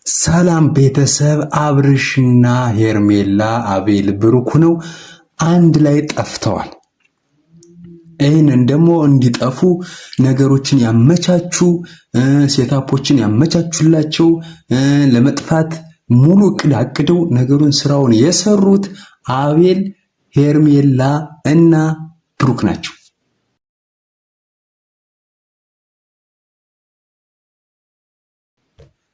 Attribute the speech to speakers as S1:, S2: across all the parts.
S1: ሰላም ቤተሰብ፣ አብርሽና ሄርሜላ አቤል ብሩክ ነው አንድ ላይ ጠፍተዋል። ይህንን ደግሞ እንዲጠፉ ነገሮችን ያመቻቹ ሴታፖችን ያመቻቹላቸው ለመጥፋት ሙሉ እቅድ አቅደው ነገሩን ስራውን የሰሩት አቤል፣ ሄርሜላ እና ብሩክ ናቸው።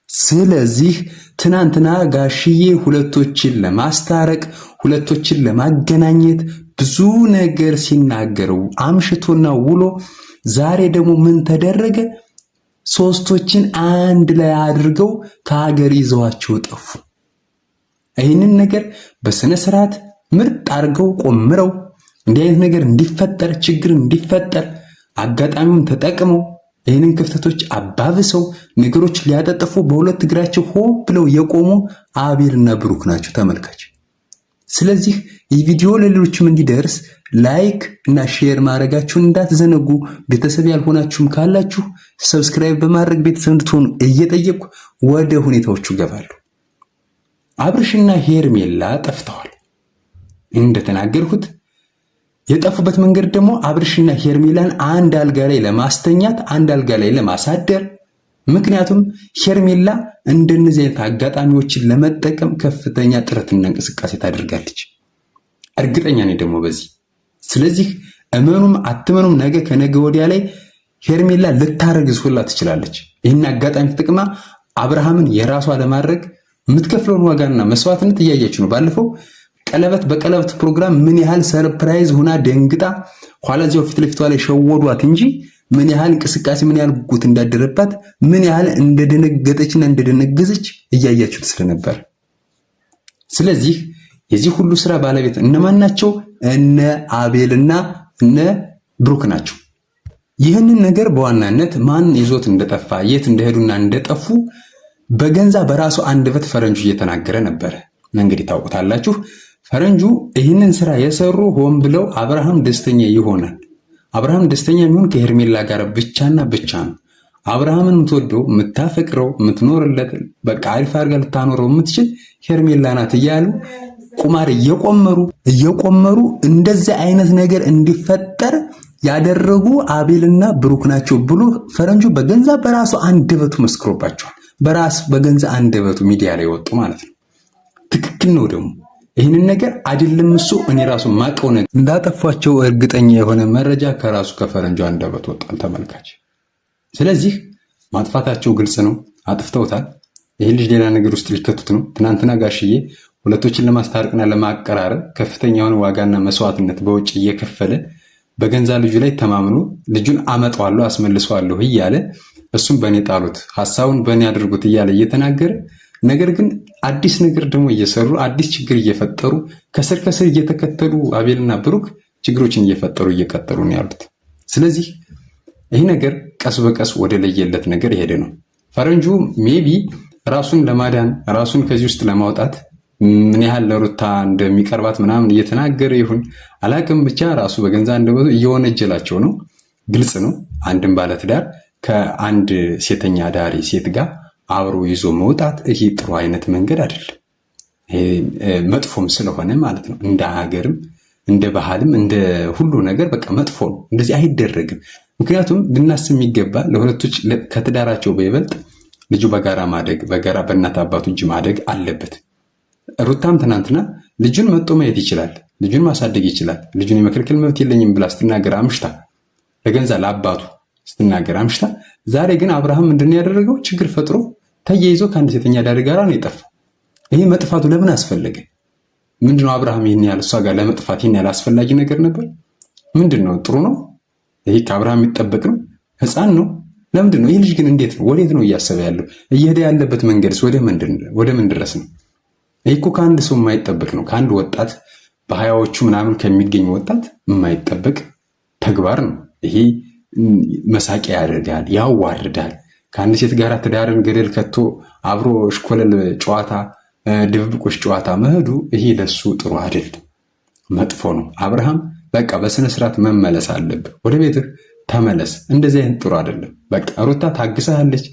S1: ስለዚህ ትናንትና ጋሽዬ ሁለቶችን ለማስታረቅ ሁለቶችን ለማገናኘት ብዙ ነገር ሲናገሩ አምሽቶና ውሎ ዛሬ ደግሞ ምን ተደረገ? ሶስቶችን አንድ ላይ አድርገው ከሀገር ይዘዋቸው ጠፉ። ይህንን ነገር በስነ ስርዓት ምርጥ አድርገው ቆምረው እንዲህ አይነት ነገር እንዲፈጠር ችግር እንዲፈጠር አጋጣሚውን ተጠቅመው ይህንን ክፍተቶች አባብሰው ነገሮች ሊያጠጥፉ በሁለት እግራቸው ሆ ብለው የቆሙ አቤልና ብሩክ ናቸው ተመልካች። ስለዚህ ይህ ቪዲዮ ለሌሎችም እንዲደርስ ላይክ እና ሼር ማድረጋችሁን እንዳትዘነጉ። ቤተሰብ ያልሆናችሁም ካላችሁ ሰብስክራይብ በማድረግ ቤተሰብ እንድትሆኑ እየጠየቅኩ ወደ ሁኔታዎቹ ገባለሁ። አብርሽና ሄርሜላ ጠፍተዋል። እንደተናገርኩት የጠፉበት መንገድ ደግሞ አብርሽና ሄርሜላን አንድ አልጋ ላይ ለማስተኛት አንድ አልጋ ላይ ለማሳደር። ምክንያቱም ሄርሜላ እንደነዚህ አይነት አጋጣሚዎችን ለመጠቀም ከፍተኛ ጥረትና እንቅስቃሴ ታደርጋለች። እርግጠኛ ነኝ ደግሞ በዚህ። ስለዚህ እመኑም አትመኑም ነገ ከነገ ወዲያ ላይ ሄርሜላ ልታረግዝ ሁላ ትችላለች። ይህን አጋጣሚ ተጠቅማ አብርሃምን የራሷ ለማድረግ የምትከፍለውን ዋጋና መስዋዕትነት እያየች ነው። ባለፈው ቀለበት በቀለበት ፕሮግራም ምን ያህል ሰርፕራይዝ ሆና ደንግጣ ኋላ እዚያው ፊት ለፊቷ ላይ ሸወዷት እንጂ ምን ያህል እንቅስቃሴ ምን ያህል ጉጉት እንዳደረባት ምን ያህል እንደደነገጠችና እንደደነገዘች እያያችሁት ስለነበር፣ ስለዚህ የዚህ ሁሉ ስራ ባለቤት እነማን ናቸው? እነ አቤልና እነ ብሩክ ናቸው። ይህንን ነገር በዋናነት ማን ይዞት እንደጠፋ የት እንደሄዱና እንደጠፉ በገንዛ በራሱ አንደበት ፈረንጁ እየተናገረ ነበረ። እንግዲህ ታውቁታላችሁ። ፈረንጁ ይህንን ስራ የሰሩ ሆን ብለው አብርሃም ደስተኛ ይሆናል። አብርሃም ደስተኛ የሚሆን ከሄርሜላ ጋር ብቻና ብቻ ነው። አብርሃምን የምትወደው የምታፈቅረው የምትኖርለት በቃ አሪፍ አድርጋ ልታኖረው የምትችል ሄርሜላ ናት እያሉ ቁማር እየቆመሩ እንደዚህ አይነት ነገር እንዲፈጠር ያደረጉ አቤልና ብሩክ ናቸው ብሎ ፈረንጁ በገንዛ በራሱ አንደበቱ መስክሮባቸዋል። በገንዛ አንደበቱ ሚዲያ ላይ ወጡ ማለት ነው። ትክክል ነው ደግሞ ይህንን ነገር አይደለም እሱ እኔ ራሱ ማቀው ነገር እንዳጠፏቸው እርግጠኛ የሆነ መረጃ ከራሱ ከፈረንጁ አንደበት ወጣል ተመልካች። ስለዚህ ማጥፋታቸው ግልጽ ነው፣ አጥፍተውታል። ይህ ልጅ ሌላ ነገር ውስጥ ሊከቱት ነው። ትናንትና ጋሽዬ ሁለቶችን ለማስታረቅና ለማቀራረብ ከፍተኛውን ዋጋና መስዋዕትነት በውጭ እየከፈለ በገንዛ ልጁ ላይ ተማምኖ ልጁን አመጣዋለሁ አስመልሰዋለሁ እያለ እሱም በእኔ ጣሉት ሐሳቡን በእኔ አድርጉት እያለ እየተናገረ ነገር ግን አዲስ ነገር ደግሞ እየሰሩ አዲስ ችግር እየፈጠሩ ከስር ከስር እየተከተሉ አቤልና ብሩክ ችግሮችን እየፈጠሩ እየቀጠሉ ነው ያሉት። ስለዚህ ይህ ነገር ቀስ በቀስ ወደ ለየለት ነገር የሄደ ነው። ፈረንጁ ሜቢ ራሱን ለማዳን ራሱን ከዚህ ውስጥ ለማውጣት ምን ያህል ለሩታ እንደሚቀርባት ምናምን እየተናገረ ይሁን አላቅም፣ ብቻ ራሱ በገንዛ እንደበዙ እየወነጀላቸው ነው። ግልጽ ነው። አንድም ባለትዳር ከአንድ ሴተኛ ዳሪ ሴት ጋር አብሮ ይዞ መውጣት ይሄ ጥሩ አይነት መንገድ አይደለም። መጥፎም ስለሆነ ማለት ነው። እንደ ሀገርም እንደ ባህልም እንደ ሁሉ ነገር በቃ መጥፎ ነው። እንደዚህ አይደረግም። ምክንያቱም ልናስብ የሚገባ ለሁለቶች ከትዳራቸው በይበልጥ ልጁ በጋራ ማደግ በጋራ በእናት አባቱ እጅ ማደግ አለበት። ሩታም ትናንትና ልጁን መጦ ማየት ይችላል፣ ልጁን ማሳደግ ይችላል። ልጁን የመከልከል መብት የለኝም ብላ ስትናገር አምሽታ ለገንዛ ለአባቱ ስትናገር አምሽታ፣ ዛሬ ግን አብርሃም ምንድን ያደረገው ችግር ፈጥሮ ተያይዞ ከአንድ ሴተኛ ዳሪ ጋር ነው የጠፋው። ይሄ መጥፋቱ ለምን አስፈለገ? ምንድነው አብርሃም ይህን ያህል እሷ ጋር ለመጥፋት ይህን ያህል አስፈላጊ ነገር ነበር? ምንድነው? ጥሩ ነው ይሄ ከአብርሃም የሚጠበቅ ነው። ህፃን ነው። ለምንድን ነው ይህ ልጅ ግን እንዴት ነው ወዴት ነው እያሰበ ያለው? እየሄደ ያለበት መንገድስ ወደ ምን ድረስ ነው? ይህ እኮ ከአንድ ሰው የማይጠበቅ ነው። ከአንድ ወጣት በሀያዎቹ ምናምን ከሚገኝ ወጣት የማይጠበቅ ተግባር ነው ይሄ። መሳቂያ ያደርጋል፣ ያዋርዳል። ከአንድ ሴት ጋር ትዳርን ገደል ከቶ አብሮ እሽኮለል ጨዋታ ድብብቆሽ ጨዋታ መሄዱ ይሄ ለሱ ጥሩ አይደለም፣ መጥፎ ነው። አብርሃም በቃ በስነ ስርዓት መመለስ አለብህ። ወደ ቤትህ ተመለስ። እንደዚህ አይነት ጥሩ አይደለም። በቃ ሩታ ታግሰሃለች፣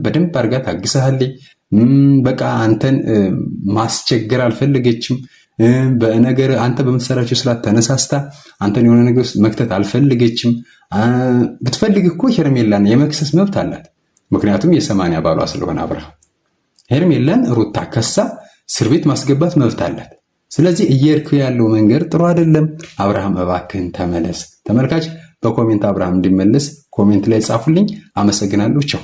S1: በደንብ አድርጋ ታግሰሃለች። በቃ አንተን ማስቸገር አልፈለገችም። በነገር አንተ በምትሰራቸው ስራ ተነሳስታ አንተን የሆነ ነገር ውስጥ መክተት አልፈለገችም። ብትፈልግ እኮ ሄርሜላን የመክሰስ መብት አላት። ምክንያቱም የ80 ባሏ ስለሆነ አብርሃም ሄርሜላን ሩታ ከሳ እስር ቤት ማስገባት መብት አላት። ስለዚህ እየሄድክ ያለው መንገድ ጥሩ አይደለም። አብርሃም እባክህን ተመለስ። ተመልካች በኮሜንት አብርሃም እንዲመለስ ኮሜንት ላይ ጻፉልኝ። አመሰግናለሁ። ቻው